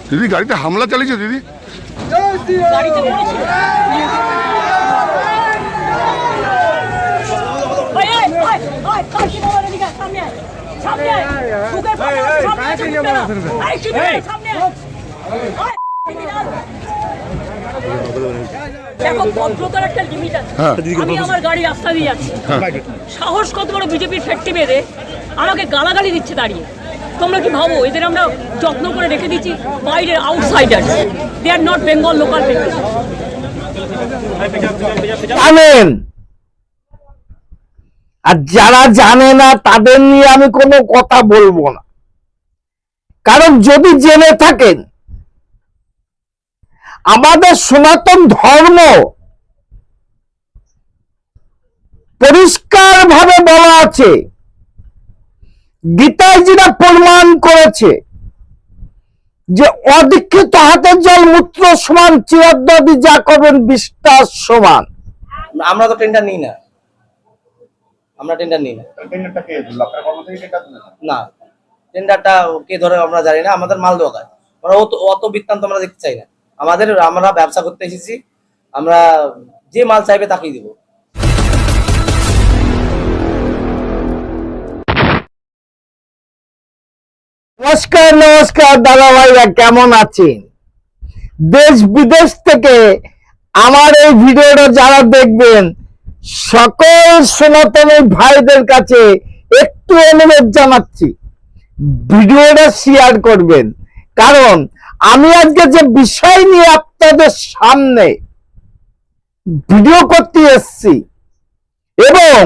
দিদি গাড়িতে হামলা চালিয়েছে দিদি। দেখো, ভদ্রতার একটা লিমিট আছে। আমি আমার গাড়ি রাস্তা দিয়ে যাচ্ছি, সাহস কত বড় বিজেপির ফ্যাক্টরি বেঁধে আমাকে গালাগালি দিচ্ছে দাঁড়িয়ে। তোমরা কি ভাবো এদের আমরা যত্ন করে রেখে দিচ্ছি? বাইরের outsider, they are not Bengal local people. জানেন, আর যারা জানে না তাদের নিয়ে আমি কোনো কথা বলবো না, কারণ যদি জেনে থাকেন আমাদের সনাতন ধর্ম পরিষ্কার ভাবে বলা আছে, গীতায় যেটা প্রমাণ করেছে যে অদীক্ষিত হাতের জল মূত্র সমান, চিরদ্দী যা করবেন বিশ্বাস সমান। আমরা তো টেন্ডার নিই না, আমরা টেন্ডার নিই না। না, টেন্ডারটা কে ধরে আমরা জানি না, আমাদের মাল দোকান, আমরা অত বৃত্তান্ত আমরা দেখতে চাই না। আমরা ব্যবসা করতে এসেছি, আমরা যে মাল চাইবে তাকেই দিব। নমস্কার নমস্কার দাদা ভাইরা, কেমন আছেন? দেশ বিদেশ থেকে আমার এই ভিডিওটা যারা দেখবেন, সকল সনাতনী ভাইদের কাছে একটু অনুরোধ জানাচ্ছি, ভিডিওটা শেয়ার করবেন। কারণ আমি আজকে যে বিষয় নিয়ে আপনাদের সামনে ভিডিও করতে এসেছি এবং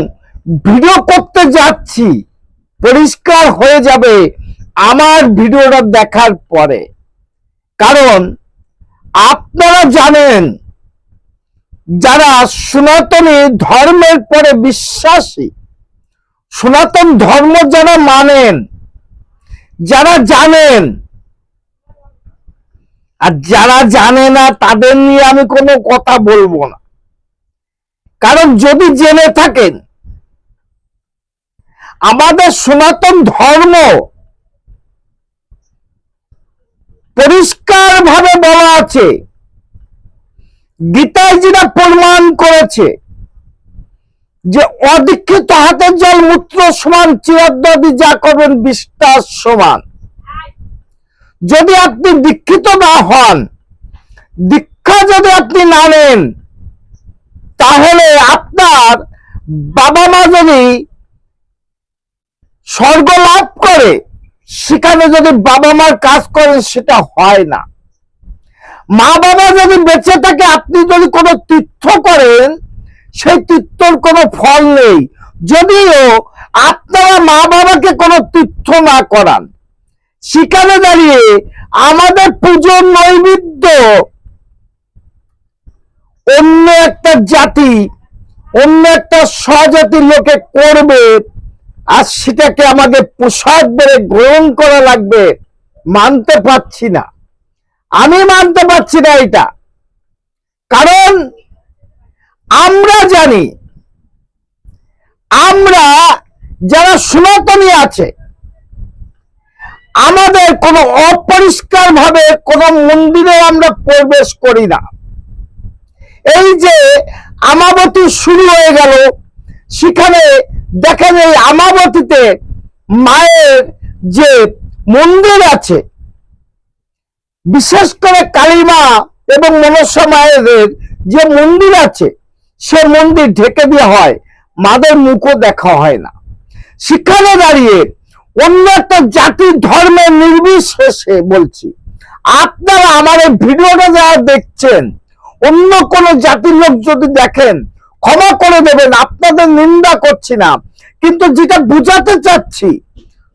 ভিডিও করতে যাচ্ছি, পরিষ্কার হয়ে যাবে আমার ভিডিওটা দেখার পরে। কারণ আপনারা জানেন, যারা সনাতনী ধর্মের পরে বিশ্বাসী, সনাতন ধর্ম যারা মানেন, যারা জানেন, আর যারা জানে না তাদের নিয়ে আমি কোনো কথা বলবো না, কারণ যদি জেনে থাকেন আমাদের সনাতন ধর্ম পরিষ্কার ভাবে বলা আছে, গীতায় যেটা প্রমাণ করেছে যে অদীক্ষিত হাতের জল মূত্র সমান, চিরদ্দী যা করবেন বিশ্বাস সমান। যদি আপনি দীক্ষিত না হন, দীক্ষা যদি আপনি না নেন, তাহলে আপনার বাবা মা যদি স্বর্গ লাভ করে, সেখানে যদি বাবা মার কাজ করেন সেটা হয় না। মা বাবা যদি বেঁচে থাকে, আপনি যদি কোনো তীর্থ করেন, সেই তীর্থর কোনো ফল নেই। যদিও আপনারা মা বাবাকে কোনো তীর্থ না করান, সেখানে দাঁড়িয়ে আমাদের পুজোর নৈবেদ্য অন্য একটা জাতি, অন্য একটা স্বজাতির লোকে করবে, আর সেটাকে আমাদের পোশাক বলে গ্রহণ করা লাগবে, মানতে পারছি না। আমি মানতে পারছি না এটা। কারণ আমরা জানি, আমরা যারা সনাতনী আছে, আমাদের কোনো অপরিষ্কার ভাবে কোনো মন্দিরে আমরা প্রবেশ করি না। এই যে আমাবতী শুরু হয়ে গেল, সেখানে দেখেন এই আমাবতীতে মায়ের যে মন্দির আছে, বিশেষ করে কালীমা এবং মনসা মায়ের যে মন্দির আছে, সে মন্দির ঢেকে দেওয়া হয়, মাদের মুখও দেখা হয় না। সেখানে দাঁড়িয়ে অন্য একটা জাতির ধর্মের নির্বিশেষে বলছি, আপনারা আমার এই ভিডিওটা যারা দেখছেন, অন্য কোনো জাতির লোক যদি দেখেন ক্ষমা করে দেবেন, আপনাদের নিন্দা করছি না, কিন্তু যেটা বুঝাতে চাচ্ছি,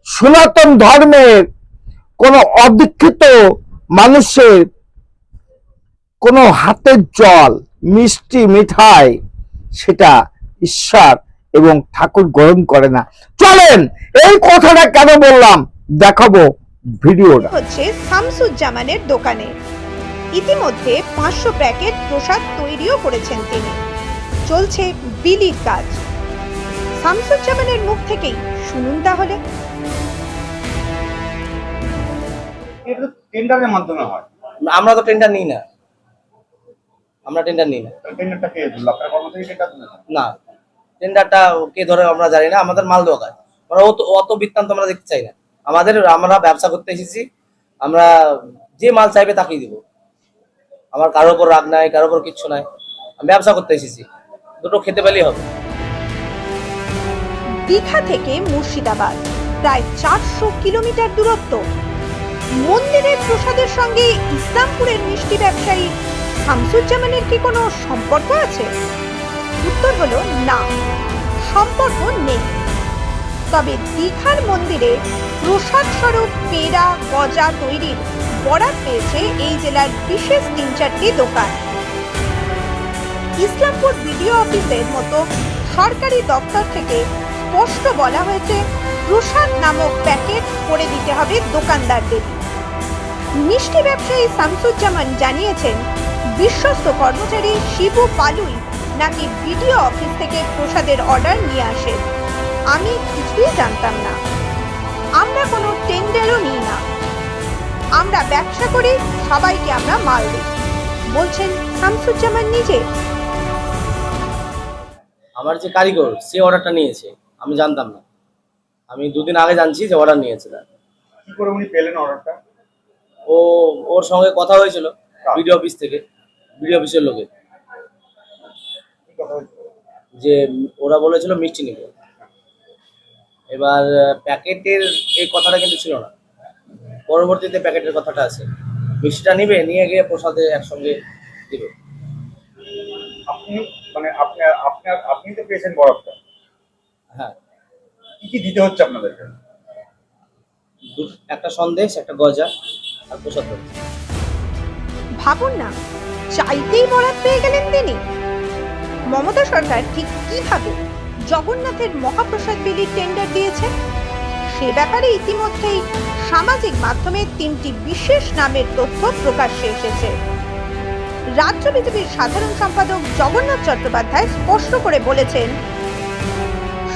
সনাতন ধর্মের কোনো অদীক্ষিত মানুষের কোনো হাতের জল, মিষ্টি মিঠাই, সেটা ঈশ্বর এবং ঠাকুর গ্রহণ করে না। চলেন এই কথাটা কেন বললাম দেখাবো ভিডিওটা। হচ্ছে শামসুজ্জামানের দোকানে ইতিমধ্যে 500 প্যাকেট প্রসাদ তৈরিও করেছেন তিনি। চলছে বিলির কাজ। শামসুজ্জামানের মুখ থেকেই শুনুন তাহলে। এটা তো টেন্ডারের মাধ্যমে হয়। আমরা তো টেন্ডার নিই না, আমরা টেন্ডার নিই না। টেন্ডারটা কে দিল? আপনার কর্মচারী টেন্ডার দিল না, টেন্ডারটা কে ধরে আমরা জানি না, আমাদের মাল দেওয়া কাজ। আমরা অত বৃত্তান্ত আমরা দেখতে চাই না। আমরা ব্যবসা করতে এসেছি, আমরা যে মাল চাইবে তাকেই দিব। আমার কারোর উপর রাগ নাই, কারোর উপর কিচ্ছু নাই, আমি ব্যবসা করতে এসেছি, দুটো খেতে পেলেই হবে। দীঘা থেকে মুর্শিদাবাদ প্রায় 400 কিলোমিটার দূরত্ব। মন্দিরের প্রসাদের সঙ্গে ইসলামপুরের মিষ্টি ব্যবসায়ী শামসুজ্জামানের কি কোনো সম্পর্ক আছে? উত্তর হলো না, সম্পর্ক নেই। তবে দীঘার মন্দিরে প্রসাদ স্বরূপ পেড়া গজা তৈরির বরাত পেয়েছে এই জেলার বিশেষ 3-4টি দোকান। ইসলামপুর বিডিও অফিসের মতো সরকারি দপ্তর থেকে স্পষ্ট বলা হয়েছে প্রসাদ নামক প্যাকেট করে দিতে হবে দোকানদারদের। মিষ্টি ব্যবসায়ী শামসুজ্জামান জানিয়েছেন বিশ্বস্ত কর্মচারী শিবু পালুই নাকি বিডিও অফিস থেকে প্রসাদের অর্ডার নিয়ে আসেন। আমি কিছুই জানতাম না, আমরা কোনো টেন্ডারও নিই না, আমরা ব্যবসা করি, সবাইকে আমরা মাল দিই, বলছেন শামসুজ্জামান নিজে। আমার যে কারিগর সে অর্ডারটা নিয়েছে, আমি জানতাম না। আমি 2 দিন আগে জানছি যে অর্ডার নিয়েছে। কি করে উনি পেলেন অর্ডারটা? ওর সঙ্গে কথা হয়েছিল বিডিও অফিস থেকে, বিডিও অফিসের লোকে, কি কথা হয়েছিল? যে ওরা বলেছিল মিষ্টি নিবে। এবার প্যাকেটের এই কথাটা কিন্তু ছিল না, পরবর্তীতে প্যাকেটের কথাটা আছে। মিষ্টিটা নিবে, নিয়ে গিয়ে প্রসাদে একসঙ্গে দিবে। আপনি মানে আপনি তো পেয়েছেন বরাবরটা। হ্যাঁ, কি দিতে হচ্ছে আপনাদেরকে? একটা সন্দেশ, একটা গজা আর প্রসাদ। ভাবুন না, চাইতেই বরাত পেয়ে গেলেন তিনি। মমতা সরকার ঠিক কিভাবে জগন্নাথের মহাপ্রসাদ বিলির টেন্ডার দিয়েছে সে ব্যাপারে ইতিমধ্যেই সামাজিক মাধ্যমে 3টি বিশেষ নামের তথ্য প্রকাশ্যে এসেছে। রাজ্য বিজেপির সাধারণ সম্পাদক জগন্নাথ চট্টোপাধ্যায় স্পষ্ট করে বলেছেন,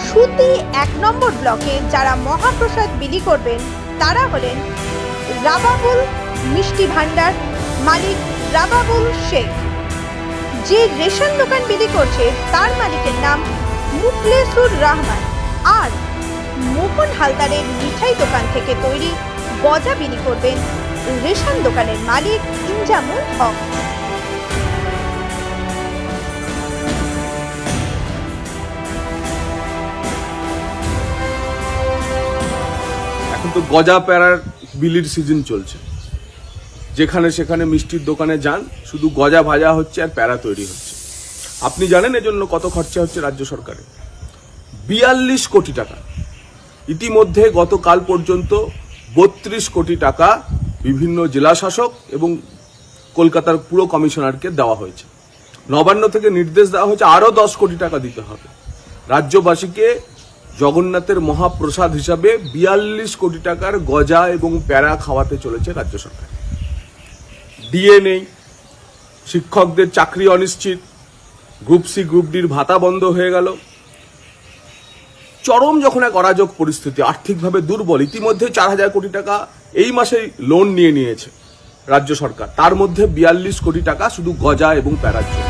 সুতি 1 নম্বর ব্লকে যারা মহাপ্রসাদ বিলি করবেন তারা হলেন রাবাবুল মিষ্টি ভান্ডার মালিক রাবাবুল শেখ। যে রেশন দোকান বিলি করছে তার মালিকের নাম মুখলেসুর রহমান। আর মোহন হালদারের মিঠাই দোকান থেকে তৈরি গজা বিলি করবেন রেশন দোকানের মালিক ইনজামুল হক। এখন তো গজা প্যারার বিলির সিজন চলছে, যেখানে সেখানে মিষ্টির দোকানে যান, শুধু গজা ভাজা হচ্ছে আর প্যারা তৈরি হচ্ছে। আপনি জানেন এজন্য কত খরচা হচ্ছে রাজ্য সরকারে? 42 কোটি টাকা। ইতিমধ্যে গতকাল পর্যন্ত 32 কোটি টাকা বিভিন্ন জেলা শাসক এবং কলকাতার পুরো কমিশনারকে দেওয়া হয়েছে। নবান্ন থেকে নির্দেশ দেওয়া হয়েছে আরো 10 কোটি টাকা দিতে হবে। রাজ্যবাসীকে জগন্নাথের মহাপ্রসাদ হিসাবে 42 কোটি টাকার গজা এবং প্যারা খাওয়াতে চলেছে রাজ্য সরকার। ডিএ নেই, শিক্ষকদের চাকরি অনিশ্চিত, গ্রুপ সি গ্রুপ ডির ভাতা বন্ধ হয়ে গেল। চরম যখন এক অরাজক পরিস্থিতি, আর্থিকভাবে দুর্বল। ইতিমধ্যে 4000 কোটি টাকা এই মাসে লোন নিয়েছে রাজ্য সরকার, তার মধ্যে 42 কোটি টাকা শুধু গজা এবং প্যারার জন্য।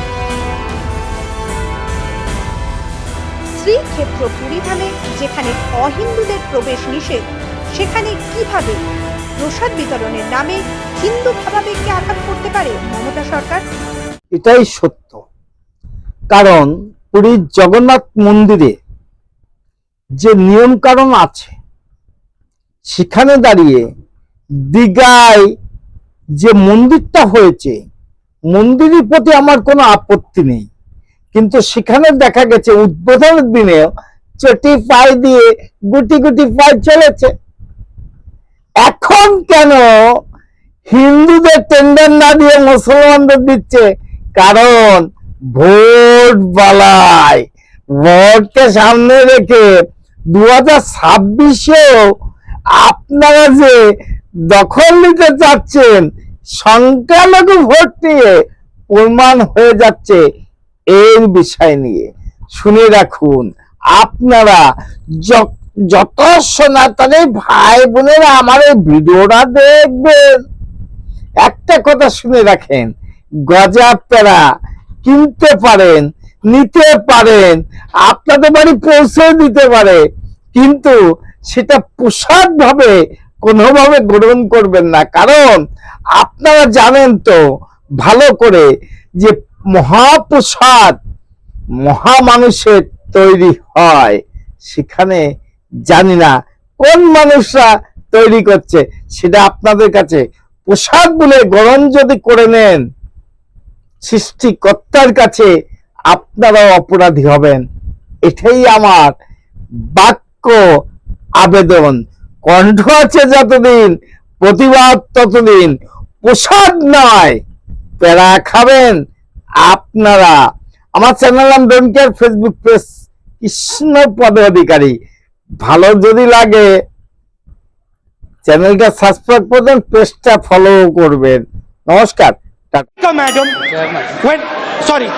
শ্রীক্ষেত্র পুরীধামে যেখানে অহিন্দুদের প্রবেশ নিষেধ, সেখানে কিভাবে প্রসাদ বিতরণের নামে হিন্দু ভাবাবেগকে আঘাত করতে পারে মমতা সরকার? এটাই সত্য। কারণ পুরীর জগন্নাথ মন্দিরে যে নিয়ম কারণ আছে, সেখানে দাঁড়িয়ে দীঘায় যে মন্দিরটা হয়েছে, মন্দিরের প্রতি আমার কোনো আপত্তি নেই, কিন্তু সেখানে দেখা গেছে উদ্বোধনের দিনে চটি পায়ে দিয়ে গুটি গুটি পায়ে চলেছে। এখন কেন হিন্দুদের টেন্ডার না দিয়ে মুসলমানদের দিচ্ছে? কারণ ভোট বালায়, ভোটকে সামনে রেখে 2026-এও আপনারা যে দখল নিতে চাচ্ছেন, সংখ্যালঘু ভোট নিয়ে প্রমাণ হয়ে যাচ্ছে এই বিষয় নিয়ে। শুনে রাখুন, আপনারা যত সনাতনী ভাই বোনেরা আমার এই ভিডিওটা দেখবেন, একটা কথা শুনে রাখেন, গজা পেড়া কিনতে পারেন, নিতে পারেন, আপনাদের বাড়ি পৌঁছে দিতে পারে, কিন্তু সেটা প্রসাদ ভাবে কোনোভাবে গ্রহণ করবেন না। কারণ আপনারা জানেন তো ভালো করে যে মহাপ্রসাদ মহামানুষের তৈরি হয়, সেখানে জানি না কোন মানুষরা তৈরি করছে, সেটা আপনাদের কাছে প্রসাদ বলে গ্রহণ যদি করে নেন, সৃষ্টিকর্তার কাছে আপনারাও অপরাধী হবেন। এটাই আমার বাক্য আবেদন। কণ্ঠ আছে যতদিন, প্রতিবাদ ততদিন। প্রসাদ নয়, পেড়া খাবেন আপনারা। আমার চ্যানেল নাম don't care, Facebook page Krishna পদ অধিকারী। ভালো যদি লাগে চ্যানেলটা সাবস্ক্রাইব করবেন, পেজটা ফলো করবেন। নমস্কার। Madam, when sorry.